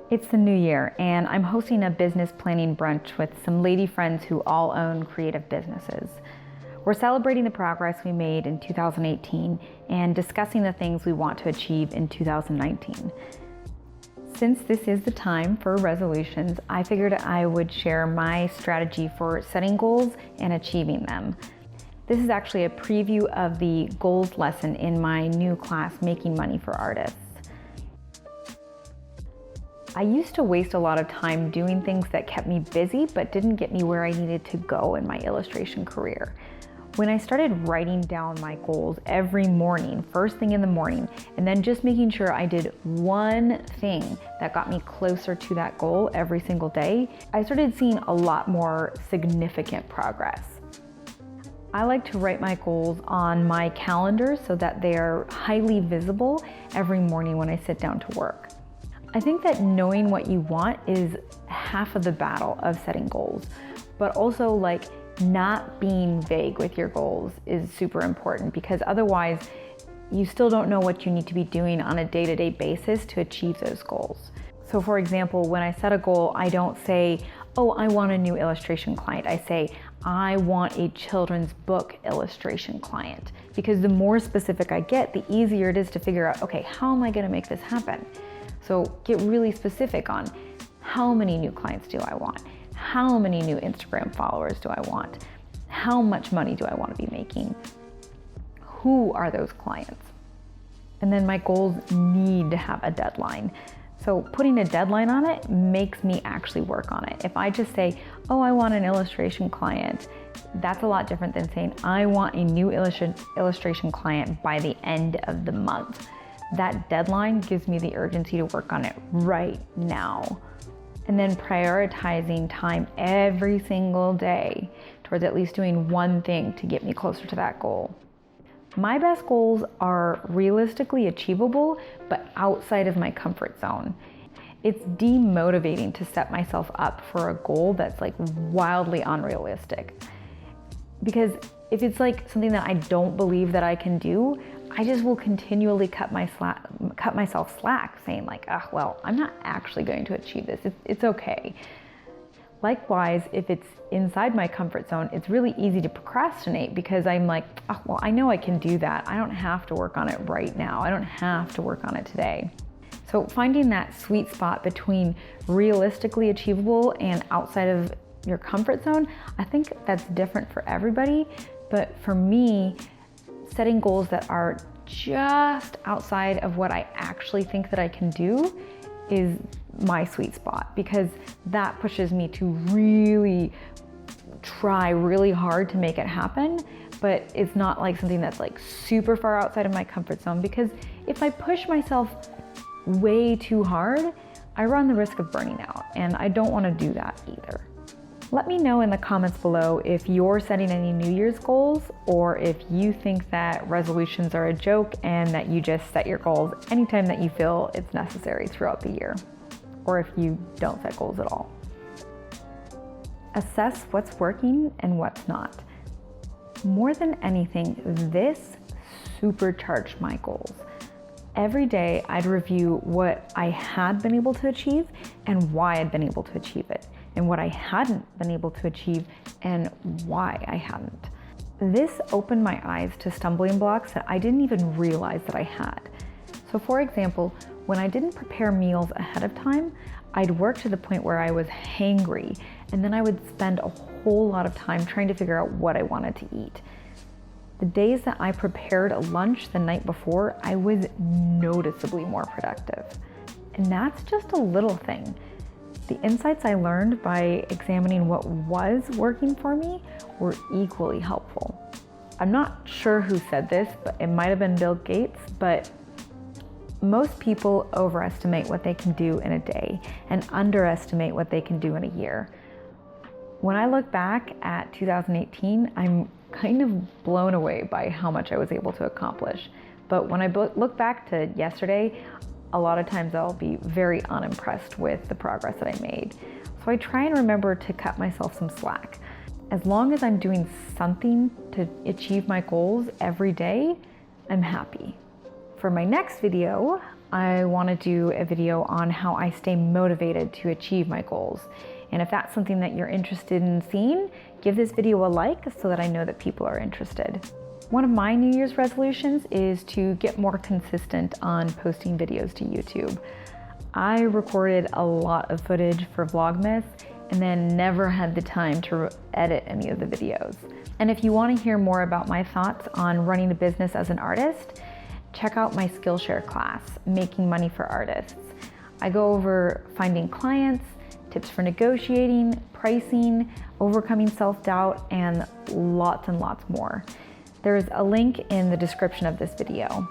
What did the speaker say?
It's the new year and I'm hosting a business planning brunch with some lady friends who all own creative businesses. We're celebrating the progress we made in 2018 and discussing the things we want to achieve in 2019. Since this is the time for resolutions, I figured I would share my strategy for setting goals and achieving them. This is actually a preview of the goals lesson in my new class, Making Money for Artists. I used to waste a lot of time doing things that kept me busy but didn't get me where I needed to go in my illustration career. When I started writing down my goals every morning, first thing in the morning, and then just making sure I did one thing that got me closer to that goal every single day, I started seeing a lot more significant progress. I like to write my goals on my calendar so that they are highly visible every morning when I sit down to work. I think that knowing what you want is half of the battle of setting goals, but also not being vague with your goals is super important, because otherwise you still don't know what you need to be doing on a day-to-day basis to achieve those goals. So for example, when I set a goal, I don't say, oh, I want a new illustration client. I say, I want a children's book illustration client, because the more specific I get, the easier it is to figure out, okay, how am I gonna make this happen? So get really specific on how many new clients do I want? How many new Instagram followers do I want? How much money do I want to be making? Who are those clients? And then my goals need to have a deadline. So putting a deadline on it makes me actually work on it. If I just say, oh, I want an illustration client, that's a lot different than saying, I want a new illustration client by the end of the month. That deadline gives me the urgency to work on it right now. And then prioritizing time every single day towards at least doing one thing to get me closer to that goal. My best goals are realistically achievable, but outside of my comfort zone. It's demotivating to set myself up for a goal that's wildly unrealistic. Because if it's something that I don't believe that I can do, I just will continually cut myself slack, saying oh, well, I'm not actually going to achieve this. It's okay. Likewise, if it's inside my comfort zone, it's really easy to procrastinate, because I'm oh, well, I know I can do that. I don't have to work on it right now. I don't have to work on it today. So finding that sweet spot between realistically achievable and outside of your comfort zone, I think that's different for everybody. But for me, setting goals that are just outside of what I actually think that I can do is my sweet spot, because that pushes me to really try really hard to make it happen. But it's not something that's super far outside of my comfort zone, because if I push myself way too hard, I run the risk of burning out, and I don't want to do that either. Let me know in the comments below if you're setting any New Year's goals, or if you think that resolutions are a joke and that you just set your goals anytime that you feel it's necessary throughout the year, or if you don't set goals at all. Assess what's working and what's not. More than anything, this supercharged my goals. Every day I'd review what I had been able to achieve and why I'd been able to achieve it, and what I hadn't been able to achieve and why I hadn't. This opened my eyes to stumbling blocks that I didn't even realize that I had. So for example, when I didn't prepare meals ahead of time, I'd work to the point where I was hangry, and then I would spend a whole lot of time trying to figure out what I wanted to eat. The days that I prepared a lunch the night before, I was noticeably more productive. And that's just a little thing. The insights I learned by examining what was working for me were equally helpful. I'm not sure who said this, but it might have been Bill Gates, but most people overestimate what they can do in a day and underestimate what they can do in a year. When I look back at 2018, I'm kind of blown away by how much I was able to accomplish. But when I look back to yesterday, a lot of times I'll be very unimpressed with the progress that I made. So I try and remember to cut myself some slack. As long as I'm doing something to achieve my goals every day, I'm happy. For my next video, I want to do a video on how I stay motivated to achieve my goals. And if that's something that you're interested in seeing, give this video a like so that I know that people are interested. One of my New Year's resolutions is to get more consistent on posting videos to YouTube. I recorded a lot of footage for Vlogmas and then never had the time to edit any of the videos. And if you want to hear more about my thoughts on running a business as an artist, check out my Skillshare class, Making Money for Artists. I go over finding clients, tips for negotiating, pricing, overcoming self-doubt, and lots more. There's a link in the description of this video.